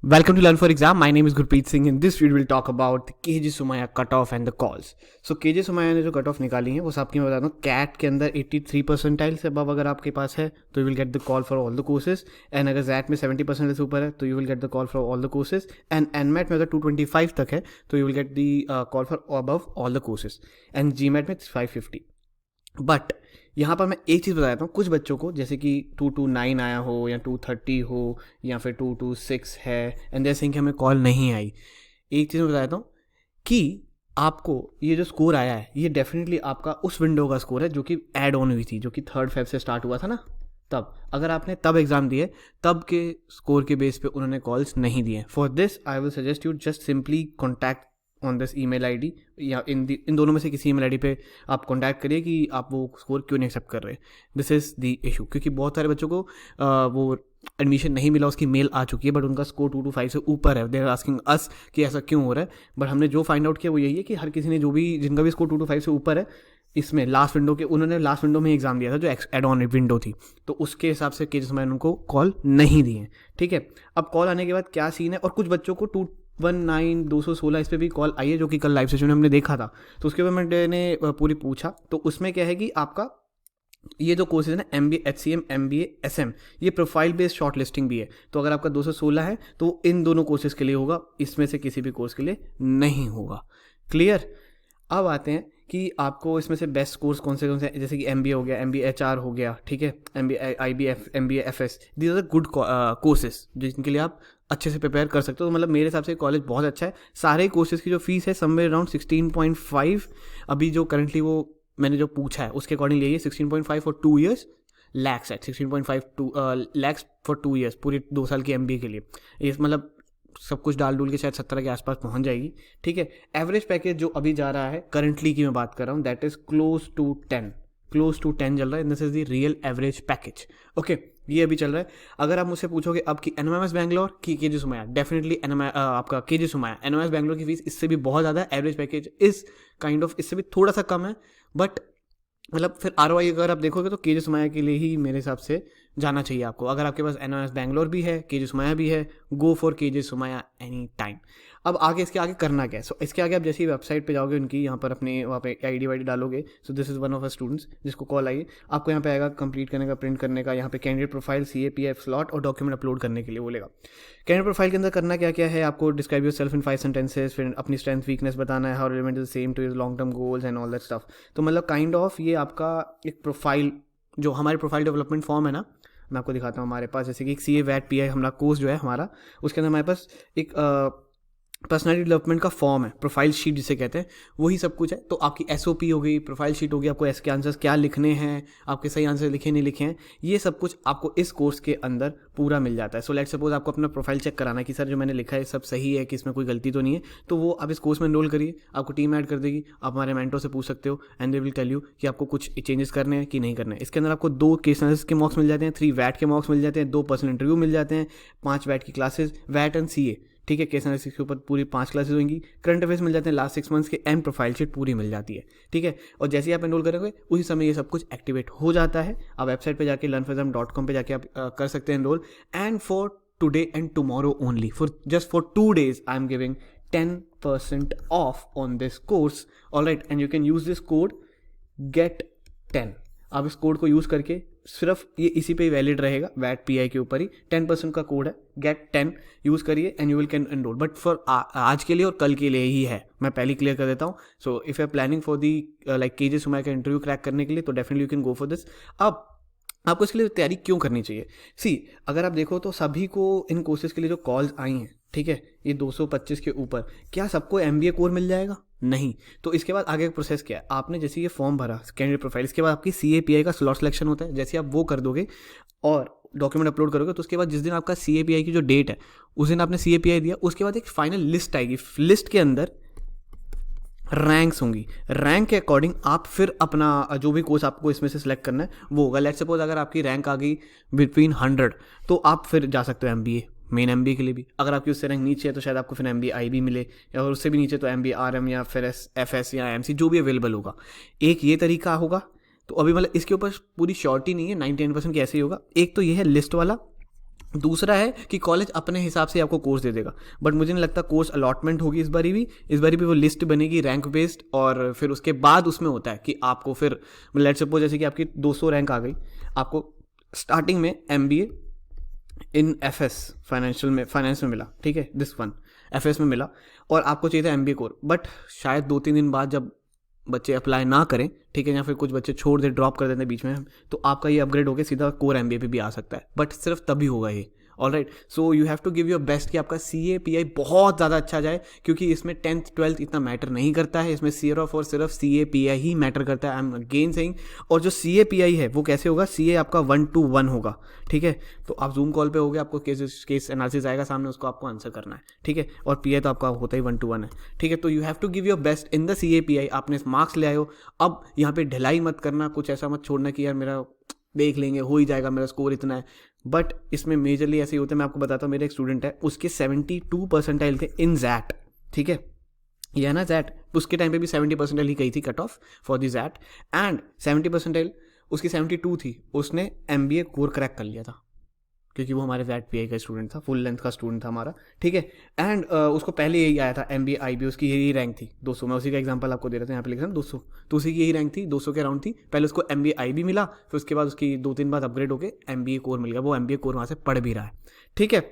Welcome to Learn for Exam. My name is Gurpreet Singh. In this video, we'll talk about the KJ Somaiya cutoff and the calls. So KJ Somaiya ने जो cut off निकाली है वो सबकी मैं बताता हूँ. Cat के अंदर 83 परसेंटाइल से अबव अगर आपके पास है तो you will get the call for all the courses. And अगर जैट में 70% से ऊपर है तो you will get the call for all the courses. And NMAT में अगर 225 तक है तो you will get the call for above all the courses. And GMAT में 550. बट यहाँ पर मैं एक चीज़ बता देता हूँ. कुछ बच्चों को जैसे कि 229 आया हो या 230 हो या फिर 226 है एंड जैसे कि हमें कॉल नहीं आई. एक चीज़ मैं बता देता हूँ कि आपको ये जो स्कोर आया है ये डेफिनेटली आपका उस विंडो का स्कोर है जो कि ऐड ऑन हुई थी, जो कि 3 Feb से स्टार्ट हुआ था ना. तब अगर आपने तब एग्ज़ाम दिए तब के स्कोर के बेस पे उन्होंने कॉल्स नहीं दिए. For this I will suggest you just simply contact on this email ID या इन दोनों में से किसी ईमेल आईडी पे आप कॉन्टैक्ट करिए कि आप वो स्कोर क्यों नहीं एक्सेप्ट कर रहे. दिस इज़ द इशू, क्योंकि बहुत सारे बच्चों को वो एडमिशन नहीं मिला, उसकी मेल आ चुकी है बट उनका स्कोर 225 से ऊपर है. दे आर आस्किंग अस कि ऐसा क्यों हो रहा है. बट हमने जो फाइंड आउट किया वो यही है कि हर किसी ने जो भी जिनका भी स्कोर 225 से ऊपर है इसमें लास्ट विंडो के उन्होंने लास्ट विंडो में एग्जाम दिया था जो एड ऑन विंडो थी, तो उसके हिसाब से केजेस मैंने उनको कॉल नहीं दिए. ठीक है, अब कॉल आने के बाद क्या सीन है. और कुछ बच्चों को 216 इस पर भी कॉल आई है जो कि कल लाइव सेशन में हमने देखा था. तो उसके बाद मैंने पूरी पूछा तो उसमें क्या है कि आपका ये जो कोर्सेज है ना MBA HCM MBA SM ये प्रोफाइल बेस्ड शॉर्ट लिस्टिंग भी है. तो अगर आपका 216 है तो इन दोनों कोर्सेज के लिए होगा, इसमें से किसी भी कोर्स के लिए नहीं होगा. क्लियर. अब आते हैं कि आपको इसमें से बेस्ट कोर्स कौन से जैसे कि MBA हो गया, MBA HR हो गया, ठीक है, MBA IBF MBA FS, these are good courses जिनके लिए आप अच्छे से प्रिपेयर कर सकते हो. तो मतलब मेरे हिसाब से कॉलेज बहुत अच्छा है. सारे कोर्सेज की जो फीस है समवेयर अराउंड 16.5. अभी जो करंटली वो मैंने जो पूछा है उसके अकॉर्डिंग लिए 16.5 for 2 years, lakhs at 16.5 lakhs for 2 years पूरे 2 साल की MBA के लिए. ये मतलब सब कुछ डाल डूल के शायद 17 के आसपास पहुंच जाएगी. ठीक है. एवरेज पैकेज जो अभी जा रहा है करंटली की मैं बात कर रहा हूँ दैट इज क्लोज टू 10 चल रहा है. This is the real average package. Okay, ये अभी चल रहा है. अगर आप मुझसे पूछोगे अब कि NMS बैंगलोर की KJ सोमाया, डेफिनेटली आपका KJ सोमाया NMS बैंगलोर की फीस इससे भी बहुत ज़्यादा है. एवरेज पैकेज इस काइंड ऑफ इससे भी थोड़ा सा कम है. बट मतलब फिर ROI अगर आप देखोगे तो KJ सोमाया के लिए ही मेरे हिसाब से जाना चाहिए आपको. अगर आपके पास NMS बैंगलोर भी है, KJ सोमाया भी है, go for KJ Somaiya any time. अब आगे इसके आगे करना क्या है. सो इसके आगे आप जैसे ही वेबसाइट पे जाओगे उनकी, यहाँ पर अपने वहाँ पे ID वाईडी डालोगे. So this is one of a students जिसको कॉल आई. आपको यहाँ पे आएगा कंप्लीट करने का, प्रिंट करने का, यहाँ पे कैंडिडेट प्रोफाइल CAPF स्लॉट और डॉक्यूमेंट अपलोड करने के लिए बोलेगा. कैंडिडेट प्रोफाइल के अंदर करना क्या क्या है, आपको describe yourself in 5 sentences, फिर अपनी स्ट्रेंथ वीकनेस बताना है, how relevant is same to your long term goals and all that stuff. तो मतलब काइंड ऑफ ये आपका एक प्रोफाइल, जो हमारे प्रोफाइल डेवलपमेंट फॉर्म है ना, मैं आपको दिखाता हूँ. हमारे पास जैसे कि एक CA VAT PI हमारा कोर्स जो है हमारा, उसके अंदर हमारे पास एक पर्सनैलिटी डेवलपमेंट का फॉर्म है, प्रोफाइल शीट जिसे कहते हैं, वही सब कुछ है. तो आपकी SOP हो गई, प्रोफाइल शीट होगी, आपको इसके आंसर्स क्या लिखने हैं, आपके सही आंसर लिखे नहीं लिखे हैं, ये सब कुछ आपको इस कोर्स के अंदर पूरा मिल जाता है. सो लेट्स सपोज आपको अपना प्रोफाइल चेक कराना है कि सर जो मैंने लिखा है सब सही है, कि इसमें कोई गलती तो नहीं है. तो वो आप इस कोर्स में एनरोल करिए, आपको टीम ऐड कर देगी, आप हमारे मेंटोर से पूछ सकते हो and they will tell you कि आपको कुछ चेंजेस करने हैं कि नहीं करने हैं. इसके अंदर आपको 2 केस एनालिसिस के मार्क्स मिल जाते हैं, 3 VAT के मार्क्स मिल जाते हैं, 2 पर्सनल इंटरव्यू मिल जाते हैं, 5 VAT की क्लासेस, VAT एंड CA. ठीक है, केस एनालिसिस के ऊपर पूरी 5 क्लासेस होंगी, करंट अफेयर्स मिल जाते हैं लास्ट 6 मंथ्स के, एंड प्रोफाइल शीट पूरी मिल जाती है. ठीक है, और जैसे ही आप एनरोल करोगे उसी समय ये सब कुछ एक्टिवेट हो जाता है. आप वेबसाइट पे जाके learnforexam.com पे जाके आप कर सकते हैं enrol. And for today and tomorrow only, for just for 2 days I am giving 10% of on this course. Alright, and you can use this code GET10. आप इस कोड को यूज़ करके सिर्फ ये इसी पे ही वैलिड रहेगा, VAT PI के ऊपर ही 10% का कोड है, GET10 यूज़ करिए and you will can enrol. But for आज के लिए और कल के लिए ही है, मैं पहले क्लियर कर देता हूँ. So if you are planning for the like KJ Somaiya का इंटरव्यू क्रैक करने के लिए तो definitely you can go for this. अब आपको इसके लिए तैयारी क्यों करनी चाहिए. अगर आप देखो तो सभी को इन कोर्सेज के लिए जो कॉल्स आई हैं, ठीक है, ये 225 के ऊपर, क्या सबको MBA कोर मिल जाएगा? नहीं. तो इसके बाद आगे का प्रोसेस क्या है, आपने जैसे ये फॉर्म भरा कैंडिडेट प्रोफाइल, इसके बाद आपकी CAPI का स्लॉट सिलेक्शन होता है. जैसे आप वो कर दोगे और डॉक्यूमेंट अपलोड करोगे तो उसके बाद जिस दिन आपका CAPI की जो डेट है उस दिन आपने CAPI दिया, उसके बाद एक फाइनल लिस्ट आएगी. लिस्ट के अंदर रैंक्स होंगी. रैंक के अकॉर्डिंग आप फिर अपना जो भी कोर्स आपको इसमें से सिलेक्ट करना है वो होगा. लेट्स सपोज अगर आपकी रैंक आ गई बिटवीन 100 तो आप फिर जा सकते हो MBA, मेन MBA के लिए भी. अगर आपकी उससे रैंक नीचे है तो शायद आपको फिर MBA IB मिले, या और उससे भी नीचे तो MBA RM या फिर FS या MC जो भी अवेलेबल होगा. एक ये तरीका होगा. तो अभी मतलब इसके ऊपर पूरी श्योरिटी नहीं है, 99% कैसे ही होगा. एक तो ये है लिस्ट वाला, दूसरा है कि कॉलेज अपने हिसाब से आपको कोर्स दे देगा, बट मुझे नहीं लगता कोर्स अलॉटमेंट होगी इस बारी भी वो लिस्ट बनेगी रैंक बेस्ड, और फिर उसके बाद उसमें होता है कि आपको फिर लेट सपोज जैसे कि आपकी 200 रैंक आ गई, आपको स्टार्टिंग में MBA इन FS फाइनेंस में मिला, ठीक है, दिस वन FS में मिला, और आपको चाहिए था MBA कोर, बट शायद 2-3 दिन बाद जब बच्चे अप्लाई ना करें, ठीक है, या फिर कुछ बच्चे छोड़ दे, ड्रॉप कर देते बीच में, तो आपका ये अपग्रेड होकर सीधा कोर MBA पे भी आ सकता है, बट सिर्फ तभी होगा ये। Alright, so you have to give your best कि आपका CAPI बहुत ज़्यादा अच्छा जाए, क्योंकि इसमें 10th 12th इतना मैटर नहीं करता है, इसमें सिर्फ और सिर्फ CAPI ही मैटर करता है। आई एम अगेन सेइंग, और जो CAPI है वो कैसे होगा, CA आपका 1 to 1 होगा, ठीक है, तो आप जूम कॉल पे होगे, आपको केस एनालिसिस आएगा सामने, उसको आपको आंसर करना है, ठीक है, और PI तो आपका होता ही 1 to 1 है, ठीक है, तो you have to give your best in the CAPI। आपने मार्क्स ले आए हो, अब यहाँ पे ढिलाई मत करना, कुछ ऐसा मत छोड़ना कि यार मेरा देख लेंगे, हो ही जाएगा, मेरा स्कोर इतना है, बट इसमें मेजरली ऐसे ही होता है। मैं आपको बताता हूँ, मेरे एक स्टूडेंट है, उसके 72 परसेंटाइल थे इन जैट, ठीक है, ये है ना जैट, उसके टाइम पे भी 70 परसेंटाइल ही गई थी cut off for the XAT, and 70 percentile उसकी 72 थी, उसने MBA कोर क्रैक कर लिया था, क्योंकि वो हमारे जैट PI का स्टूडेंट था, फुल लेंथ का स्टूडेंट था हमारा, ठीक है, एंड उसको पहले यही आया था MBA IB, उसकी यही रैंक थी 200, मैं उसी का एग्जांपल आपको दे रहा था, यहाँ पे लिखा था 200, तो उसी की यही रैंक थी, 200 के अराउंड थी, पहले उसको MBA IB मिला, फिर उसके बाद उसकी 2-3 बार अपग्रेड होकर MBA कोर मिल गया, वो MBA कोर वहाँ से पढ़ भी रहा है, ठीक है।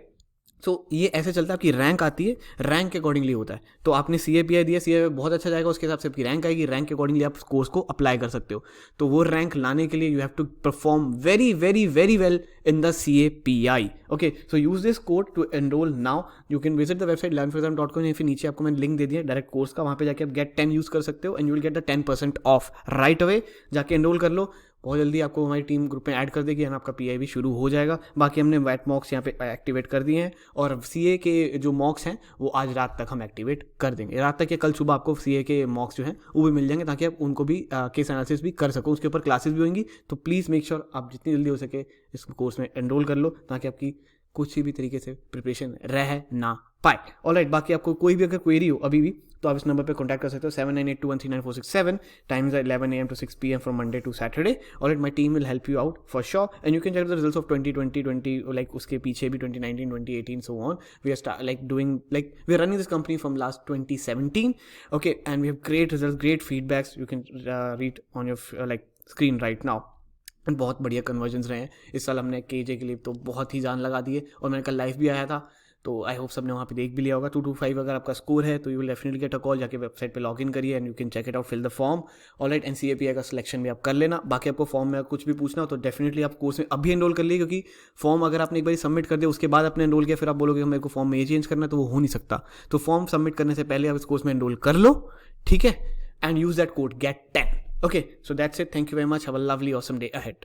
सो ये ऐसे चलता है, आपकी रैंक आती है, रैंक के अकॉर्डिंगली होता है, तो आपने CAPI दिया, CAPI बहुत अच्छा जाएगा, उसके हिसाब से आपकी रैंक आएगी, रैंक के अकॉर्डिंगली आप कोर्स को अप्लाई कर सकते हो, तो वो रैंक लाने के लिए you have to perform very very very well in the CAPI। Okay, so use this code to enrol now, you can visit the website learnforexam.com, या फिर नीचे आपको मैंने लिंक दे दिया डायरेक्ट कोर्स का, वहाँ पे जाके आप गेट 10 यूज कर सकते हो, and you will get the 10% of right away, जाके एनरोल कर लो, बहुत जल्दी आपको हमारी टीम ग्रुप में ऐड कर देगी, एंड आपका PI भी शुरू हो जाएगा। बाकी हमने वेट मॉक्स यहाँ पे एक्टिवेट कर दिए हैं, और CA के जो मॉक्स हैं वो आज रात तक हम एक्टिवेट कर देंगे, रात तक या कल सुबह आपको CA के मॉक्स जो हैं वो भी मिल जाएंगे, ताकि आप उनको भी केस एनालिसिस भी कर सको, उसके ऊपर क्लासेस भी होंगी, तो प्लीज़ मेक श्योर आप जितनी जल्दी हो सके इस कोर्स में एनरोल कर लो, ताकि आपकी कुछ भी तरीके से प्रिपरेशन रह ना पाए। ऑलराइट, बाकी आपको कोई भी अगर क्वेरी हो अभी भी, तो आप इस नंबर पे कांटेक्ट कर सकते हो, 7982139467, times 11 AM to 6 PM from Monday to Saturday. Alright, my team will help you out for sure, and you can check the results of 2020 like उसके पीछे भी 2019 2018 so on, we are like doing like we are running this company from last 2017, okay, and we have great results, great feedbacks, you can read on your like screen right now, and बहुत बढ़िया convergence रहे हैं इस साल, हमने KJ के लिए तो बहुत ही जान लगा दी है, और मैंने कल लाइव भी आया था, तो आई होप सबने वहाँ पे देख भी लिया होगा। 225 अगर आपका स्कोर है तो you will definitely get a call, जाके वेबसाइट पे लॉग इन करिए and you can check it out, fill the form. Alright, and CAPI का सिलेक्शन भी आप कर लेना। बाकी आपको फॉर्म में कुछ भी पूछना हो तो डेफिनेटली आप कोर्स में अभी एनरोल कर लिए, क्योंकि फॉर्म अगर आपने एक बार सबमिट कर दिया उसके बाद आपने एनरोल किया, फिर आप बोलोगे मेरे को फॉर्म में ये चेंज करना है, तो वो हो नहीं सकता। तो फॉर्म सबमिट करने से पहले आप इस कोर्स में एनरोल कर लो, ठीक है, and use that code GET10। Okay, so that's it, thank you very much, have a lovely awesome day ahead.